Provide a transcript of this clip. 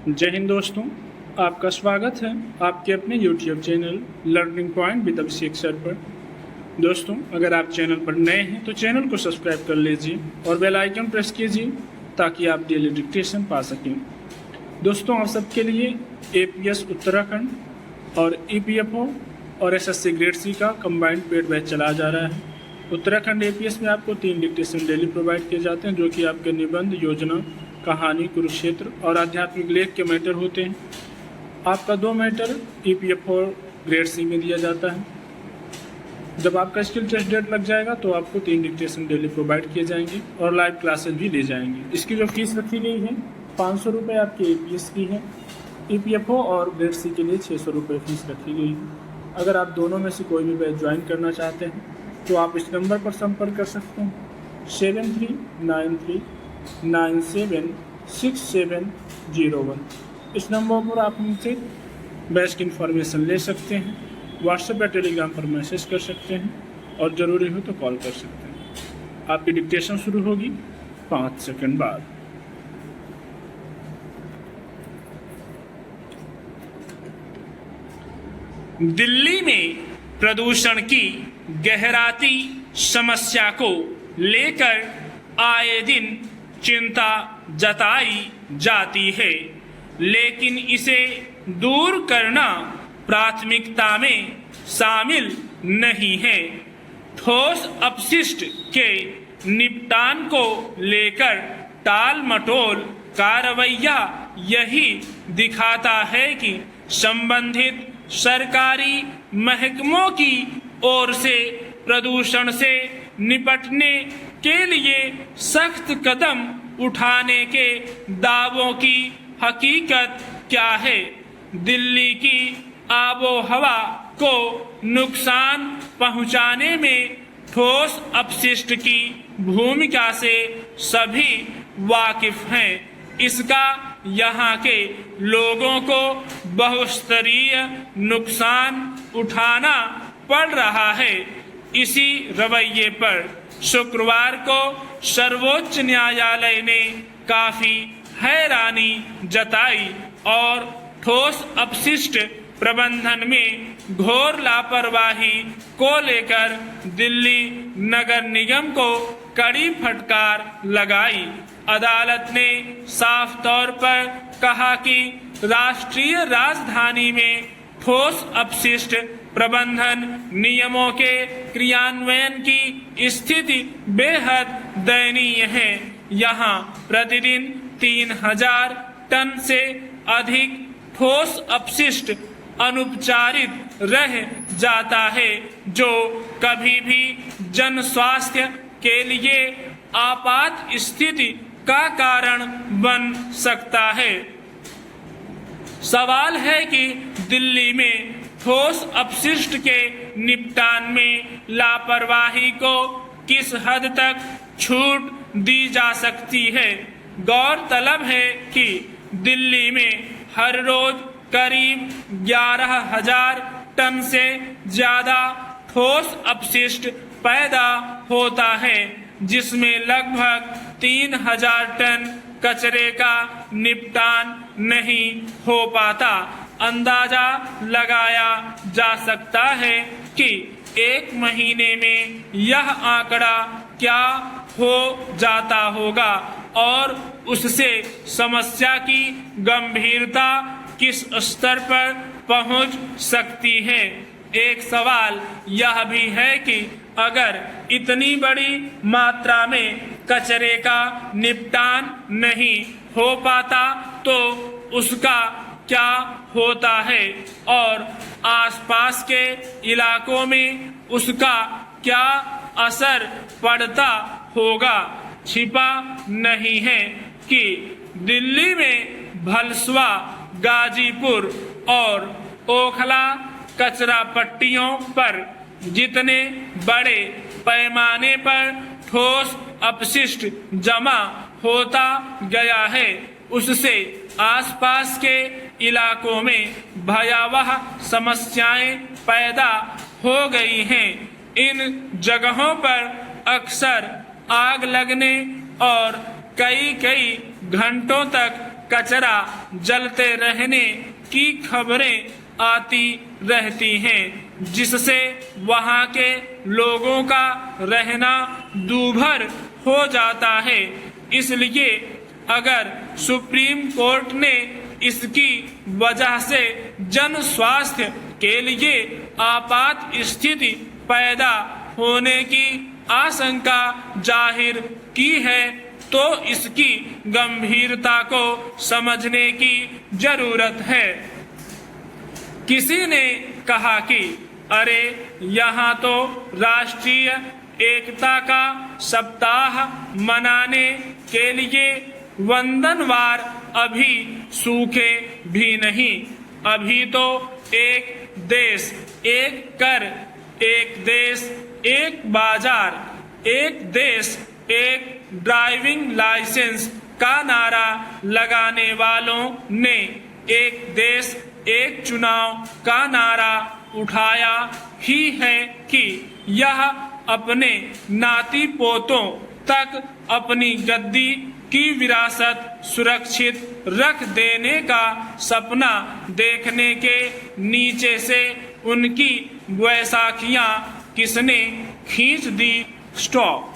जय हिंद दोस्तों, आपका स्वागत है आपके अपने YouTube channel learning point with Abhishek sir पर। दोस्तों, अगर आप चैनल पर नए हैं तो चैनल को सब्सक्राइब कर लीजिए और बेल आइकन प्रेस कीजिए ताकि आप डेली डिक्टेशन पा सकें। दोस्तों, आप सबके लिए APS उत्तराखंड और EPFO और SSC ग्रेड C का कंबाइंड पेड बैच चलाया जा रहा है। उत्तराखंड APS में आपको 3 डिक्टेशन डेली प्रोवाइड किए जाते हैं, जो कि आपके निबंध, योजना, कहानी, कुरुक्षेत्र और आध्यात्मिक लेख के मैटर होते हैं। आपका 2 मैटर EPFO ग्रेड C में दिया जाता है। जब आपका स्किल टेस्ट डेट लग जाएगा तो आपको 3 डिक्टेशन डेली प्रोवाइड किए जाएंगे और लाइव क्लासेस भी ली जाएंगी। इसकी जो फीस रखी गई है 500 रुपये आपके APS की है। EPFO और ग्रेड C के लिए 600 रुपये फीस रखी गई है। अगर आप दोनों में से कोई भी बैच ज्वाइन करना चाहते हैं तो आप इस नंबर पर संपर्क कर सकते हैं 7393976701। इस नंबर पर आप हमसे बैच की इन्फॉर्मेशन ले सकते हैं, व्हाट्सएप या टेलीग्राम पर मैसेज कर सकते हैं और ज़रूरी हो तो कॉल कर सकते हैं। आपकी डिक्टेशन शुरू होगी 5 सेकंड बाद। दिल्ली में प्रदूषण की गहराती समस्या को लेकर आए दिन चिंता जताई जाती है, लेकिन इसे दूर करना प्राथमिकता में शामिल नहीं है। ठोस अपशिष्ट के निपटान को लेकर टाल मटोल का रवैया यही दिखाता है कि संबंधित सरकारी महकमों की ओर से प्रदूषण से निपटने के लिए सख्त कदम उठाने के दावों की हकीकत क्या है। दिल्ली की आबो हवा को नुकसान पहुंचाने में ठोस अपशिष्ट की भूमिका से सभी वाकिफ हैं। इसका यहाँ के लोगों को बहुस्तरीय नुकसान उठाना पड़ रहा है। इसी रवैये पर शुक्रवार को सर्वोच्च न्यायालय ने काफी हैरानी जताई और ठोस अपशिष्ट प्रबंधन में घोर लापरवाही को लेकर दिल्ली नगर निगम को कड़ी फटकार लगाई। अदालत ने साफ तौर पर कहा कि राष्ट्रीय राजधानी में ठोस अपशिष्ट प्रबंधन नियमों के क्रियान्वयन की स्थिति बेहद दयनीय है। यहाँ प्रतिदिन 3000 टन से अधिक ठोस अपशिष्ट अनुपचारित रह जाता है, जो कभी भी जन स्वास्थ्य के लिए आपात स्थिति का कारण बन सकता है। सवाल है कि दिल्ली में ठोस अपशिष्ट के निपटान में लापरवाही को किस हद तक छूट दी जा सकती है। गौरतलब है कि दिल्ली में हर रोज करीब 11,000 टन से ज्यादा ठोस अपशिष्ट पैदा होता है, जिसमें लगभग 3,000 टन कचरे का निपटान नहीं हो पाता। अंदाजा लगाया जा सकता है कि एक महीने में यह आंकड़ा क्या हो जाता होगा और उससे समस्या की गंभीरता किस स्तर पर पहुंच सकती है। एक सवाल यह भी है कि अगर इतनी बड़ी मात्रा में कचरे का निपटान नहीं हो पाता तो उसका क्या होता है और आसपास के इलाकों में उसका क्या असर पड़ता होगा। छिपा नहीं है कि दिल्ली में भलसवा, गाजीपुर और ओखला कचरा पट्टियों पर जितने बड़े पैमाने पर ठोस अपशिष्ट जमा होता गया है, उससे आसपास के इलाकों में भयावह समस्याएं पैदा हो गई हैं। इन जगहों पर अक्सर आग लगने और कई घंटों तक कचरा जलते रहने की खबरें आती रहती हैं, जिससे वहां के लोगों का रहना दूभर हो जाता है। इसलिए अगर सुप्रीम कोर्ट ने इसकी वजह से जन स्वास्थ्य के लिए आपात स्थिति पैदा होने की आशंका जाहिर की है, तो इसकी गंभीरता को समझने की जरूरत है। किसी ने कहा कि अरे यहाँ तो राष्ट्रीय एकता का सप्ताह मनाने के लिए वंदनवार अभी सूखे भी नहीं, अभी तो एक देश एक कर, एक देश एक बाजार, एक देश एक ड्राइविंग लाइसेंस का नारा लगाने वालों ने एक देश एक चुनाव का नारा उठाया ही है कि यह अपने नाती पोतों तक अपनी गद्दी की विरासत सुरक्षित रख देने का सपना देखने के नीचे से उनकी बैसाखियां किसने खींच दी। स्टॉप।